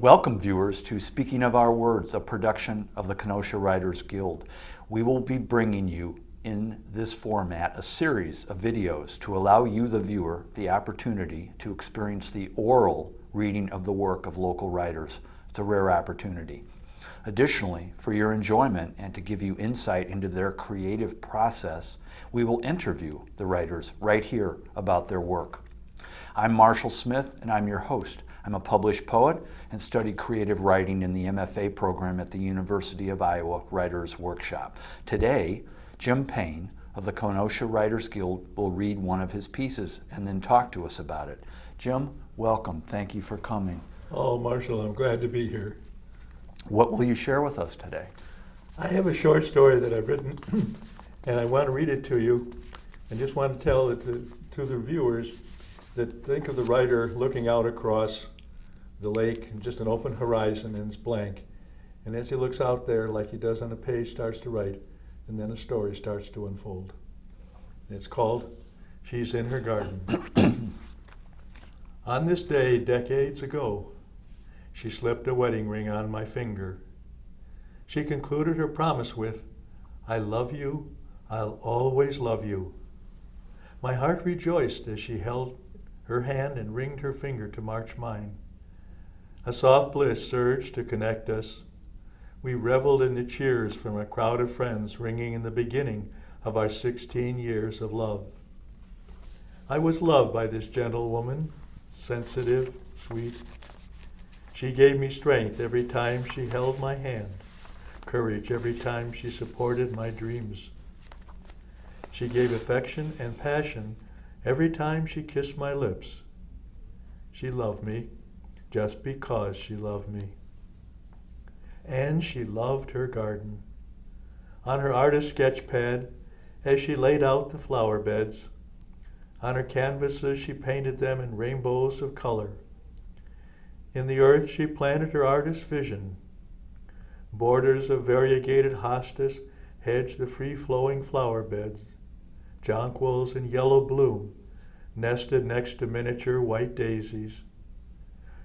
Welcome, viewers, to Speaking of Our Words, a production of the Kenosha Writers Guild. We will be bringing you in this format a series of videos to allow you, the viewer, the opportunity to experience the oral reading of the work of local writers. It's a rare opportunity. Additionally, for your enjoyment and to give you insight into their creative process, we will interview the writers right here about their work. I'm Marshall Smith, and I'm your host. I'm a published poet and studied creative writing in the MFA program at the University of Iowa Writers Workshop. Today, Jim Payne of the Kenosha Writers Guild will read one of his pieces and then talk to us about it. Jim, welcome. Thank you for coming. Oh, Marshall, I'm glad to be here. What will you share with us today? I have a short story that I've written, and I want to read it to you. I just want to tell it to the viewers that think of the writer looking out across the lake and just an open horizon, and it's blank. And as he looks out there, like he does on a page, starts to write, and then a story starts to unfold. And it's called She's in Her Garden. On this day, decades ago, she slipped a wedding ring on my finger. She concluded her promise with, "I love you, I'll always love you." My heart rejoiced as she held her hand and ringed her finger to march mine. A soft bliss surged to connect us. We reveled in the cheers from a crowd of friends ringing in the beginning of our 16 years of love. I was loved by this gentle woman, sensitive, sweet. She gave me strength every time she held my hand, courage every time she supported my dreams. She gave affection and passion every time she kissed my lips. She loved me just because she loved me. And she loved her garden. On her artist sketch pad, as she laid out the flower beds, on her canvases she painted them in rainbows of color. In the earth she planted her artist vision. Borders of variegated hostas hedged the free-flowing flower beds. Jonquils in yellow bloom nested next to miniature white daisies.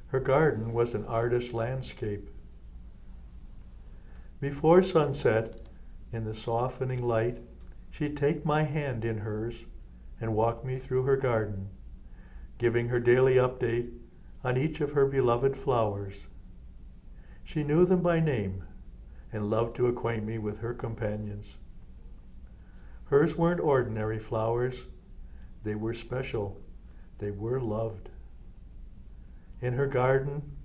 Her garden was an artist's landscape. Before sunset, in the softening light, she'd take my hand in hers and walk me through her garden, giving her daily update on each of her beloved flowers. She knew them by name and loved to acquaint me with her companions. Hers weren't ordinary flowers. They were special. They were loved. In her garden,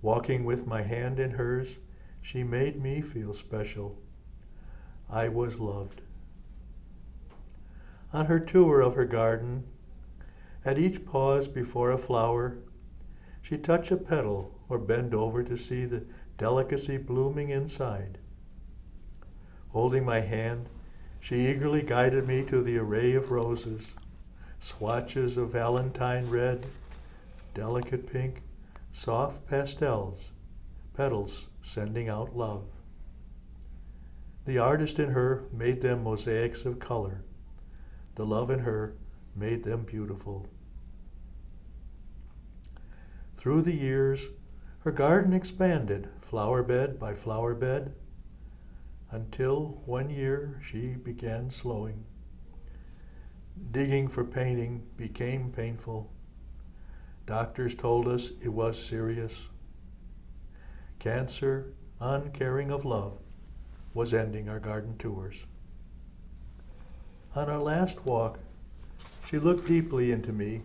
walking with my hand in hers, she made me feel special. I was loved. On her tour of her garden, at each pause before a flower, she'd touch a petal or bend over to see the delicacy blooming inside. Holding my hand, she eagerly guided me to the array of roses, swatches of valentine red, delicate pink, soft pastels, petals sending out love. The artist in her made them mosaics of color. The love in her made them beautiful. Through the years, her garden expanded, flower bed by flower bed, until one year she began slowing. Digging for painting became painful. Doctors told us it was serious. Cancer, uncaring of love, was ending our garden tours. On our last walk, she looked deeply into me,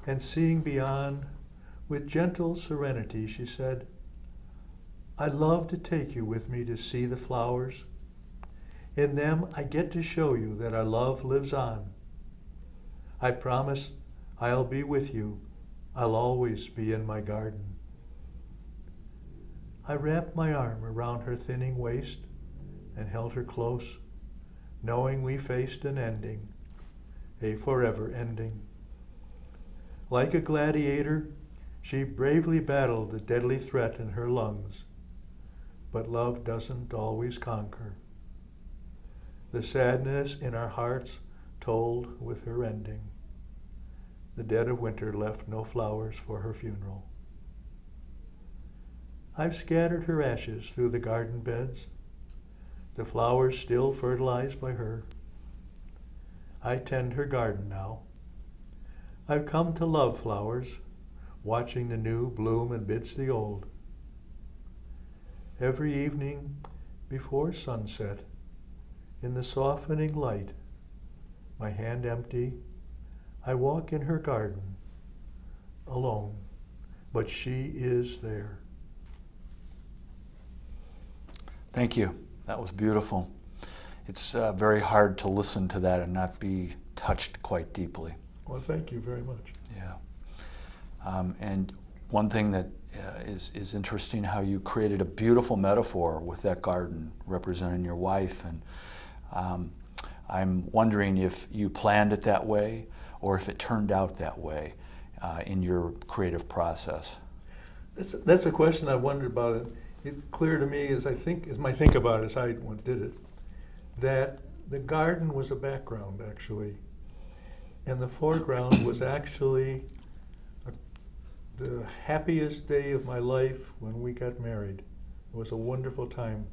and seeing beyond, with gentle serenity, she said, "I'd love to take you with me to see the flowers. In them, I get to show you that our love lives on. I promise I'll be with you. I'll always be in my garden." I wrapped my arm around her thinning waist and held her close, knowing we faced an ending, a forever ending. Like a gladiator, she bravely battled the deadly threat in her lungs. But love doesn't always conquer. The sadness in our hearts told with her ending. The dead of winter left no flowers for her funeral. I've scattered her ashes through the garden beds, the flowers still fertilized by her. I tend her garden now. I've come to love flowers, watching the new bloom amidst the old. Every evening before sunset, in the softening light, my hand empty, I walk in her garden, alone, but she is there. Thank you. That was beautiful. It's very hard to listen to that and not be touched quite deeply. Well, thank you very much. Yeah. And one thing that is interesting, how you created a beautiful metaphor with that garden representing your wife. And I'm wondering if you planned it that way or if it turned out that way in your creative process. That's a question I wondered about. It. It's clear to me as I think about it, as I did it, that the garden was a background actually, and the foreground was actually the happiest day of my life when we got married. It was a wonderful time,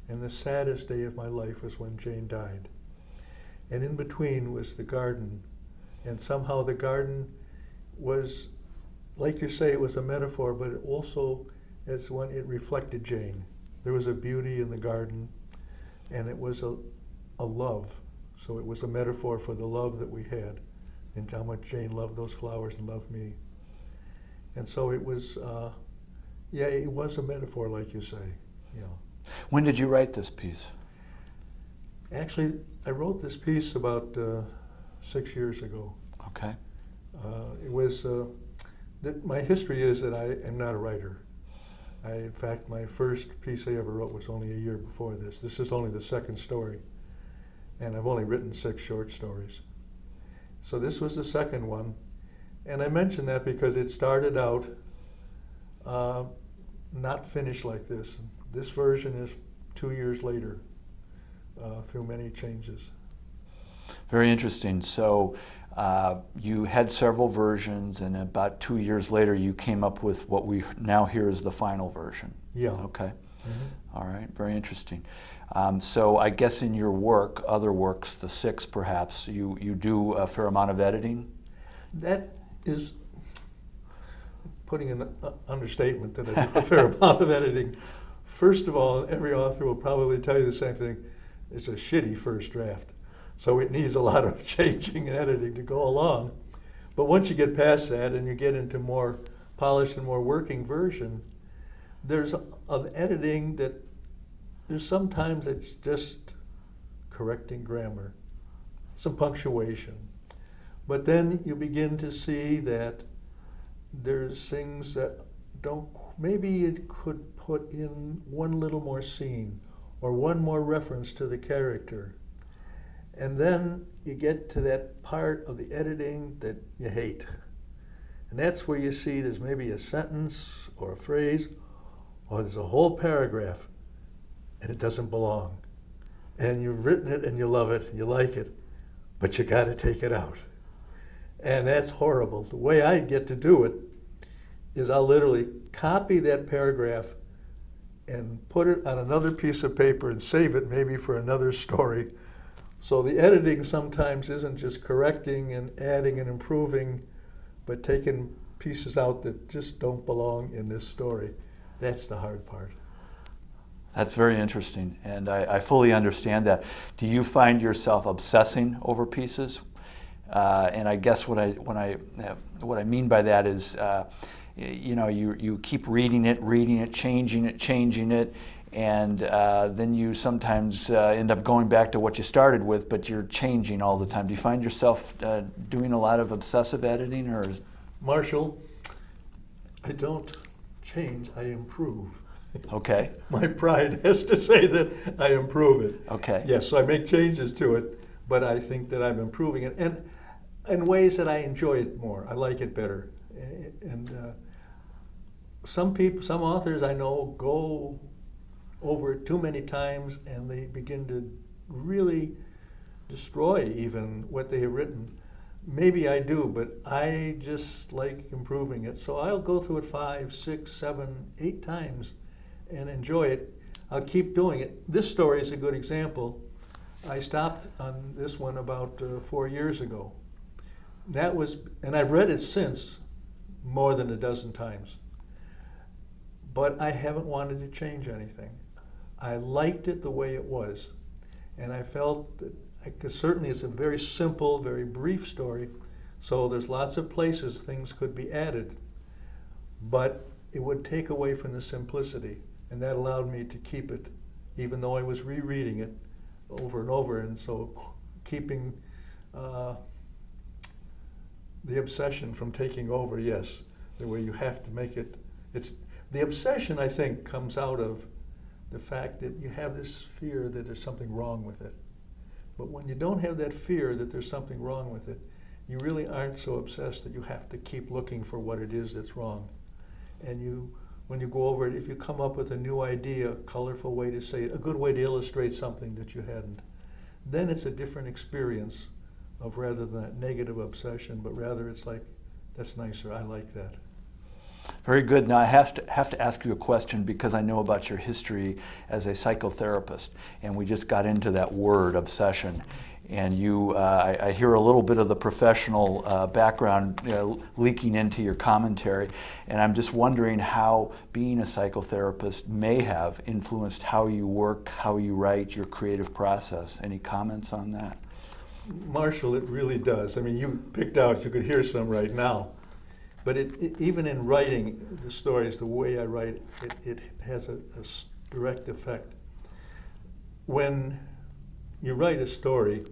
and the saddest day of my life was when Jane died. And in between was the garden, and somehow the garden was, like you say, it was a metaphor, but it also as when it reflected Jane. There was a beauty in the garden, and it was a love. So it was a metaphor for the love that we had, and how much Jane loved those flowers and loved me. And so it was, it was a metaphor, like you say. You know. When did you write this piece? Actually, I wrote this piece about 6 years ago. Okay. It was, my history is that I am not a writer. In fact, my first piece I ever wrote was only a year before this. This is only the second story, and I've only written 6 short stories. So this was the second one, and I mention that because it started out not finished like this. This version is 2 years later, through many changes. Very interesting. So you had several versions, and about 2 years later you came up with what we now hear is the final version. Yeah. Okay. Mm-hmm. All right. Very interesting. So I guess in your work, other works, the 6 perhaps, you do a fair amount of editing? That is putting an understatement that I do a fair amount of editing. First of all, every author will probably tell you the same thing. It's a shitty first draft. So it needs a lot of changing and editing to go along. But once you get past that and you get into more polished and more working version, there's an editing that there's sometimes it's just correcting grammar, some punctuation. But then you begin to see that there's things that don't, maybe it could put in one little more scene or one more reference to the character. And then you get to that part of the editing that you hate. And that's where you see there's maybe a sentence or a phrase, or there's a whole paragraph, and it doesn't belong. And you've written it and you love it, you like it, but you gotta take it out. And that's horrible. The way I get to do it is I'll literally copy that paragraph and put it on another piece of paper and save it maybe for another story. So the editing sometimes isn't just correcting and adding and improving, but taking pieces out that just don't belong in this story. That's the hard part. That's very interesting, and I fully understand that. Do you find yourself obsessing over pieces? And I guess what I mean by that is, you keep reading it, changing it, and then you sometimes end up going back to what you started with, but you're changing all the time. Do you find yourself doing a lot of obsessive editing, or? Marshall, I don't change, I improve. Okay. My pride has to say that I improve it. Okay. Yes, so I make changes to it, but I think that I'm improving it, and in ways that I enjoy it more. I like it better. And some authors I know go over it too many times, and they begin to really destroy even what they have written. Maybe I do, but I just like improving it. So I'll go through it 5, 6, 7, 8 times and enjoy it, I'll keep doing it. This story is a good example. I stopped on this one about 4 years ago. That was, and I've read it since more than a dozen times. But I haven't wanted to change anything. I liked it the way it was. And I felt that, because certainly it's a very simple, very brief story, so there's lots of places things could be added. But it would take away from the simplicity. And that allowed me to keep it, even though I was rereading it over and over. And so keeping the obsession from taking over, yes, the way you have to make it. The obsession, I think, comes out of the fact that you have this fear that there's something wrong with it. But when you don't have that fear that there's something wrong with it, you really aren't so obsessed that you have to keep looking for what it is that's wrong. And when you go over it, if you come up with a new idea, a colorful way to say it, a good way to illustrate something that you hadn't, then it's a different experience of rather than that negative obsession, but rather it's like, that's nicer, I like that. Very good. Now I have to ask you a question because I know about your history as a psychotherapist, and we just got into that word, obsession. And I hear a little bit of the professional background leaking into your commentary, and I'm just wondering how being a psychotherapist may have influenced how you work, how you write, your creative process. Any comments on that? Marshall, it really does. I mean, you picked out, you could hear some right now. But even in writing the stories, the way I write, it has a direct effect. When you write a story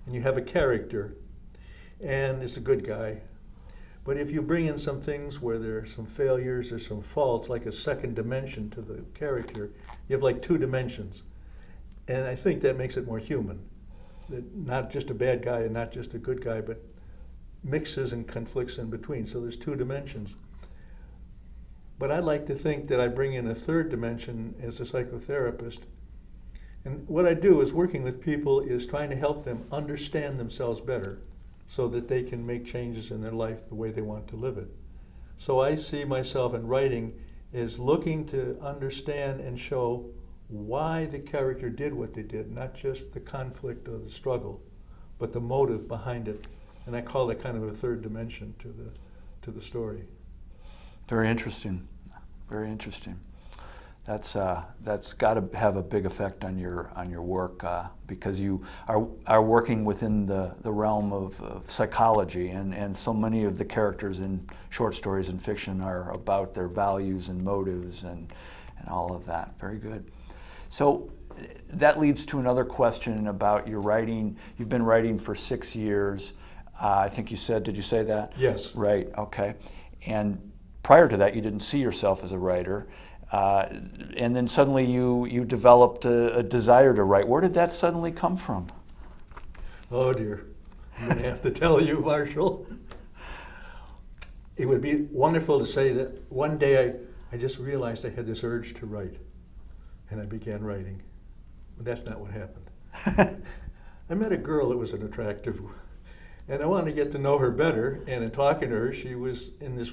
and you have a character and it's a good guy, but if you bring in some things where there are some failures or some faults, like a second dimension to the character, you have like 2 dimensions. And I think that makes it more human. That not just a bad guy and not just a good guy, but mixes and conflicts in between. So there's 2 dimensions. But I like to think that I bring in a 3rd dimension as a psychotherapist. And what I do is working with people is trying to help them understand themselves better so that they can make changes in their life the way they want to live it. So I see myself in writing as looking to understand and show why the character did what they did, not just the conflict or the struggle, but the motive behind it. And I call that kind of a 3rd dimension to the story. Very interesting. Very interesting. That's got to have a big effect on your work because you are working within the realm of psychology, and so many of the characters in short stories and fiction are about their values and motives and all of that. Very good. So that leads to another question about your writing. You've been writing for 6 years. I think you said, did you say that? Yes. Right, okay. And prior to that, you didn't see yourself as a writer. And then suddenly you developed a desire to write. Where did that suddenly come from? Oh dear, I'm going to have to tell you, Marshall. It would be wonderful to say that one day I just realized I had this urge to write, and I began writing. But that's not what happened. I met a girl that was an attractive, and I wanted to get to know her better, and in talking to her, she was in this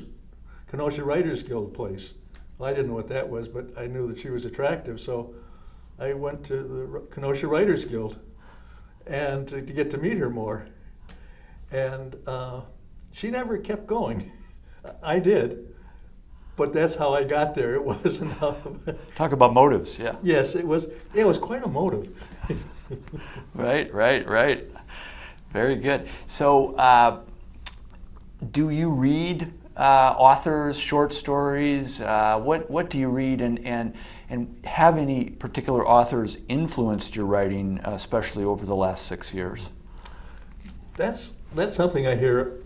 Kenosha Writers Guild place. Well, I didn't know what that was, but I knew that she was attractive, so I went to the Kenosha Writers Guild and to get to meet her more. And she never kept going. I did, but that's how I got there. It wasn't how... Talk about motives, yeah. Yes, it was quite a motive. Right. Very good. So do you read authors, short stories? What do you read, and have any particular authors influenced your writing, especially over the last 6 years? That's something I hear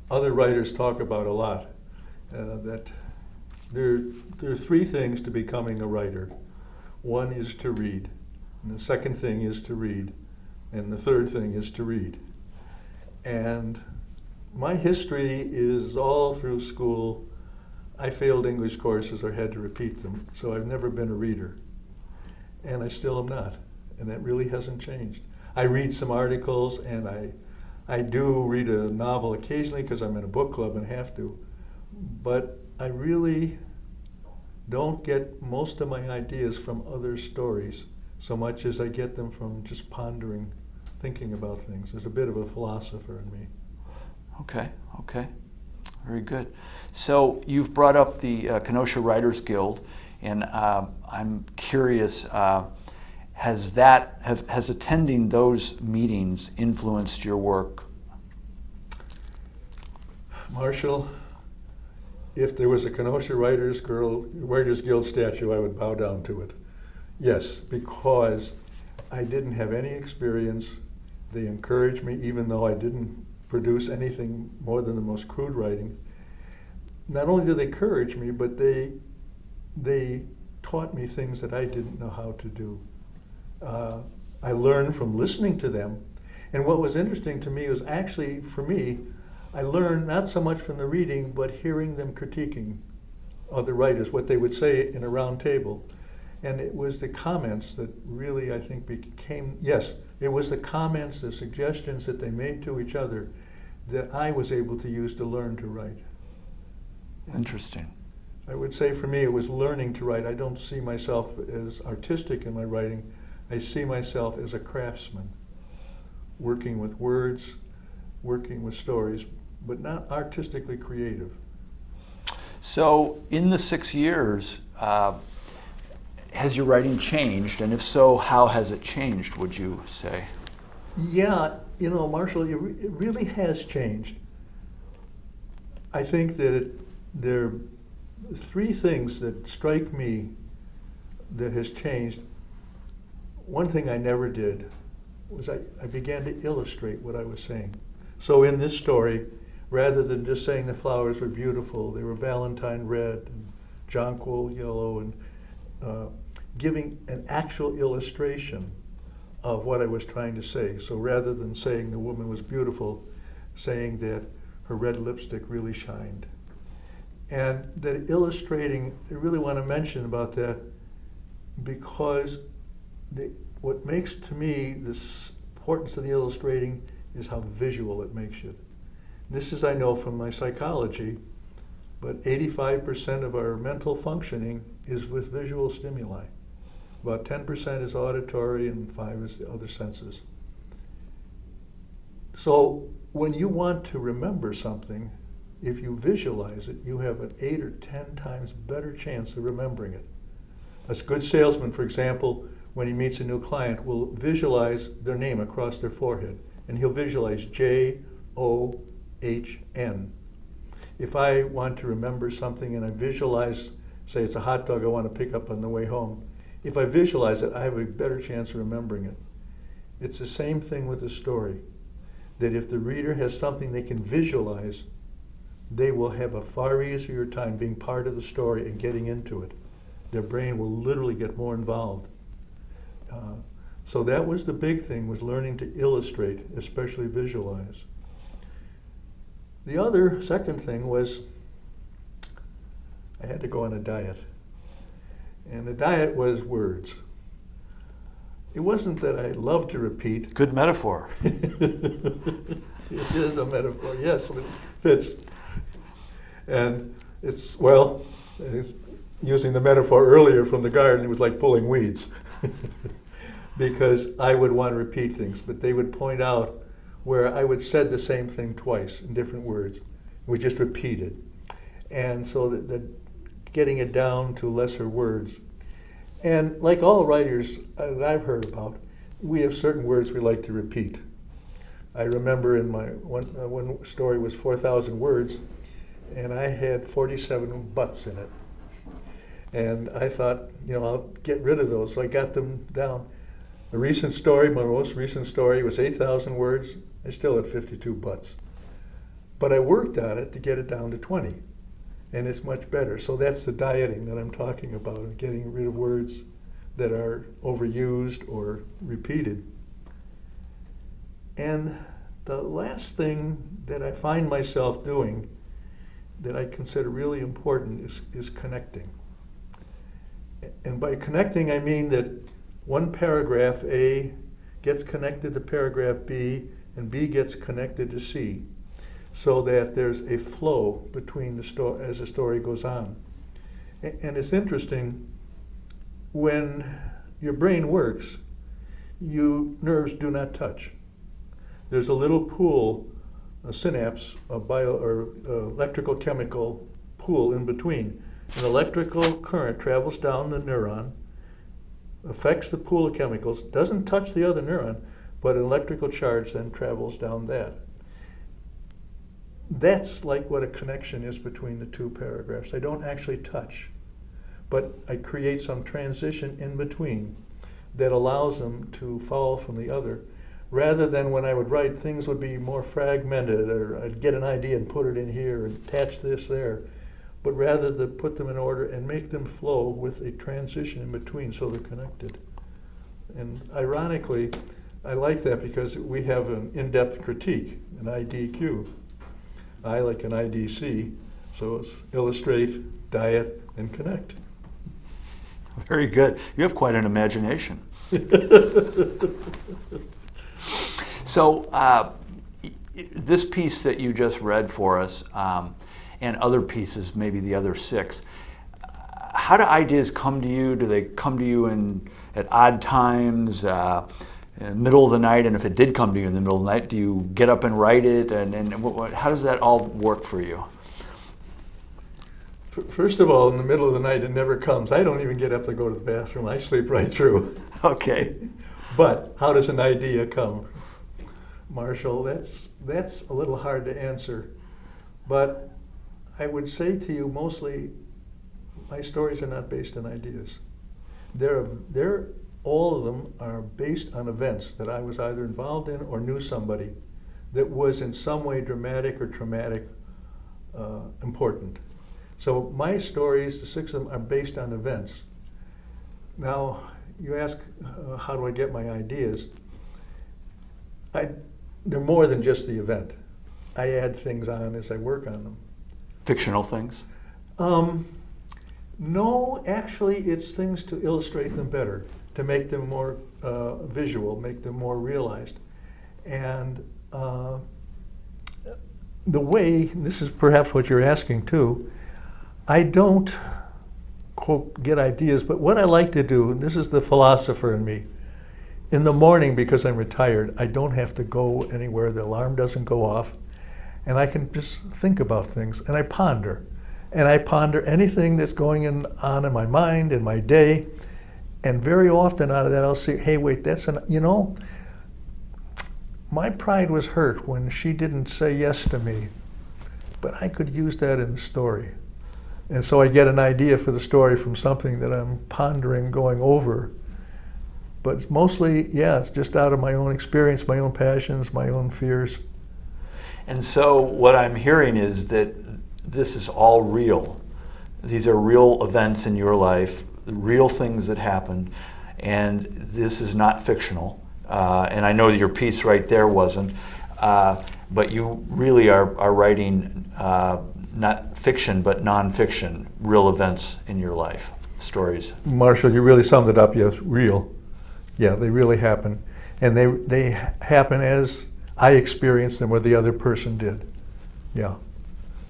other writers talk about a lot. That there are 3 things to becoming a writer. One is to read, and the second thing is to read, and the third thing is to read. And my history is all through school. I failed English courses or had to repeat them, so I've never been a reader. And I still am not, and that really hasn't changed. I read some articles, and I do read a novel occasionally because I'm in a book club and have to, but I really don't get most of my ideas from other stories so much as I get them from just pondering, thinking about things. There's a bit of a philosopher in me. Okay, okay. Very good. So you've brought up the Kenosha Writers Guild, and I'm curious, has attending those meetings influenced your work? Marshall, if there was a Kenosha Writers Guild statue, I would bow down to it. Yes, because I didn't have any experience. They encouraged me, even though I didn't produce anything more than the most crude writing. Not only did they encourage me, but they taught me things that I didn't know how to do. I learned from listening to them. And what was interesting to me was actually, for me, I learned not so much from the reading, but hearing them critiquing other writers, what they would say in a round table. And it was the comments that really, I think, it was the comments, the suggestions that they made to each other that I was able to use to learn to write. Interesting. I would say for me, it was learning to write. I don't see myself as artistic in my writing. I see myself as a craftsman, working with words, working with stories, but not artistically creative. So in the 6 years, has your writing changed? And if so, how has it changed, would you say? Yeah, Marshall, it really has changed. I think that there are three things that strike me that has changed. One thing I never did was I began to illustrate what I was saying. So in this story, rather than just saying the flowers were beautiful, they were Valentine red and jonquil yellow, and giving an actual illustration of what I was trying to say. So rather than saying the woman was beautiful, saying that her red lipstick really shined. And that illustrating, I really want to mention about that because what makes to me this importance of the illustrating is how visual it makes it. This is, I know from my psychology, but 85% of our mental functioning is with visual stimuli. About 10% is auditory and 5% is the other senses. So when you want to remember something, if you visualize it, you have an 8 or 10 times better chance of remembering it. A good salesman, for example, when he meets a new client, will visualize their name across their forehead, and he'll visualize J-O-H-N. If I want to remember something and I visualize, say it's a hot dog I want to pick up on the way home, if I visualize it, I have a better chance of remembering it. It's the same thing with a story, that if the reader has something they can visualize, they will have a far easier time being part of the story and getting into it. Their brain will literally get more involved. So that was the big thing, was learning to illustrate, especially visualize. The other, second thing was I had to go on a diet. And the diet was words. It wasn't that I loved to repeat. Good metaphor. It is a metaphor, yes, it fits. And it's using the metaphor earlier from the garden, it was like pulling weeds. Because I would want to repeat things, but they would point out where I would said the same thing twice in different words. We just repeated. And so that getting it down to lesser words. And like all writers that I've heard about, we have certain words we like to repeat. I remember in my one story was 4,000 words, and I had 47 butts in it. And I thought, I'll get rid of those, so I got them down. The recent story, my most recent story, was 8,000 words. I still had 52 butts. But I worked on it to get it down to 20, and it's much better. So that's the dieting that I'm talking about, getting rid of words that are overused or repeated. And the last thing that I find myself doing that I consider really important is connecting. And by connecting, I mean that one paragraph, A, gets connected to paragraph B, and B gets connected to C, so that there's a flow between the story as the story goes on. And it's interesting, when your brain works, nerves do not touch. There's a little pool, a synapse, a electrical chemical pool in between. An electrical current travels down the neuron, affects the pool of chemicals, doesn't touch the other neuron, but an electrical charge then travels down that. That's like what a connection is between the two paragraphs. They don't actually touch, but I create some transition in between that allows them to follow from the other, rather than when I would write, things would be more fragmented, or I'd get an idea and put it in here and attach this there, but rather to put them in order and make them flow with a transition in between so they're connected. And ironically, I like that because we have an in-depth critique, an IDQ. I like an IDC, so it's illustrate, diet, and connect. Very good. You have quite an imagination. So this piece that you just read for us, and other pieces, maybe the other 6, how do ideas come to you? Do they come to you at odd times, in the middle of the night? And if it did come to you in the middle of the night, do you get up and write it? And how does that all work for you? First of all, in the middle of the night, it never comes. I don't even get up to go to the bathroom. I sleep right through. Okay. But how does an idea come? Marshall, that's a little hard to answer. But I would say to you, mostly, my stories are not based on ideas. All of them are based on events that I was either involved in or knew somebody that was in some way dramatic or traumatic, important. So my stories, the 6 of them, are based on events. Now, you ask, how do I get my ideas? They're more than just the event. I add things on as I work on them. Fictional things? No, actually, it's things to illustrate them better, to make them more visual, make them more realized. And the way, this is perhaps what you're asking too, I don't, quote, get ideas, but what I like to do, and this is the philosopher in me, in the morning, because I'm retired, I don't have to go anywhere, the alarm doesn't go off, and I can just think about things, and I ponder. And I ponder anything that's going on in my mind, in my day, and very often out of that I'll see, hey, wait, my pride was hurt when she didn't say yes to me, but I could use that in the story. And so I get an idea for the story from something that I'm pondering, going over. But it's mostly, it's just out of my own experience, my own passions, my own fears. And so what I'm hearing is that this is all real. These are real events in your life, real things that happened, and this is not fictional. And I know that your piece right there wasn't, but you really are writing not fiction, but nonfiction, real events in your life, stories. Marshall, you really summed it up, yes, real. Yeah, they really happen. And they happen as I experienced them or the other person did. Yeah,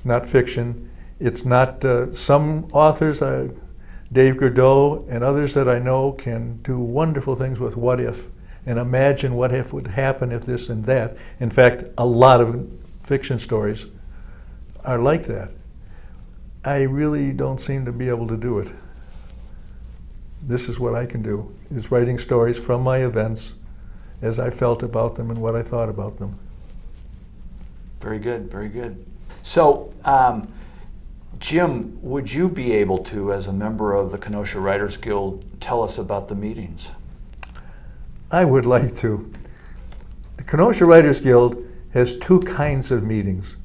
not fiction. It's not, some authors, Dave Gurdeau and others that I know, can do wonderful things with what if, and imagine what if would happen if this and that. In fact, a lot of fiction stories are like that. I really don't seem to be able to do it. This is what I can do, is writing stories from my events as I felt about them and what I thought about them. Very good, very good. So, Jim, would you be able to, as a member of the Kenosha Writers Guild, tell us about the meetings? I would like to. The Kenosha Writers Guild has 2 kinds of meetings.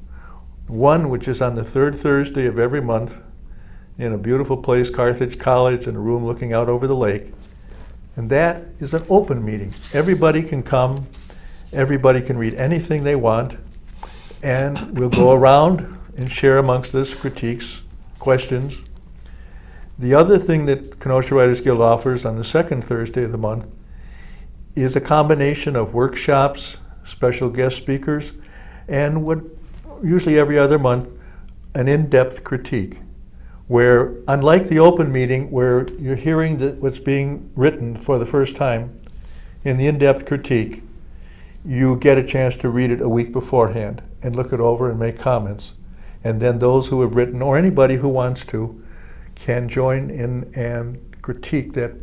One, which is on the 3rd Thursday of every month in a beautiful place, Carthage College, in a room looking out over the lake. And that is an open meeting. Everybody can come, everybody can read anything they want, and we'll go around and share amongst us critiques, questions. The other thing that Kenosha Writers Guild offers on the 2nd Thursday of the month is a combination of workshops, special guest speakers, and what usually every other month, an in-depth critique. where, unlike the open meeting where you're hearing what's being written for the first time in the in-depth critique, you get a chance to read it a week beforehand and look it over and make comments. And then those who have written, or anybody who wants to, can join in and critique that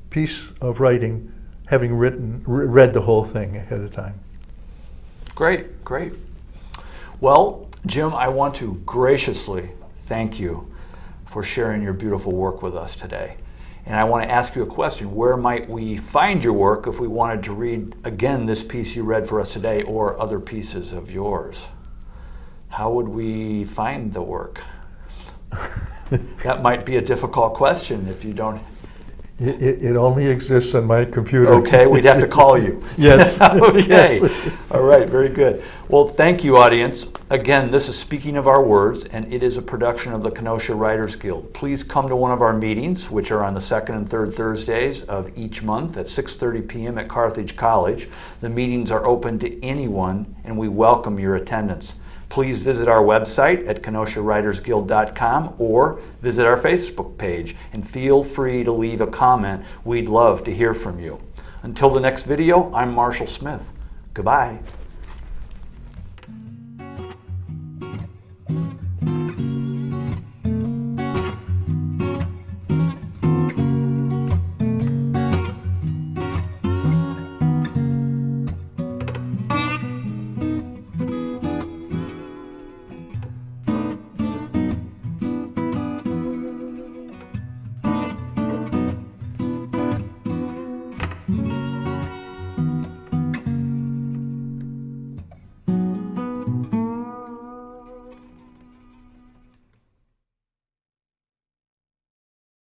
piece of writing, having read the whole thing ahead of time. Great, great. Well, Jim, I want to graciously thank you for sharing your beautiful work with us today. And I want to ask you a question. Where might we find your work if we wanted to read again this piece you read for us today or other pieces of yours? How would we find the work? That might be a difficult question if you don't. It only exists on my computer. Okay, we'd have to call you. Yes. Okay. Yes. All right, very good. Well, thank you, audience. Again, this is Speaking of Our Words, and it is a production of the Kenosha Writers Guild. Please come to one of our meetings, which are on the second and third Thursdays of each month at 6:30 p.m. at Carthage College. The meetings are open to anyone, and we welcome your attendance. Please visit our website at KenoshaWritersGuild.com or visit our Facebook page and feel free to leave a comment. We'd love to hear from you. Until the next video, I'm Marshall Smith. Goodbye.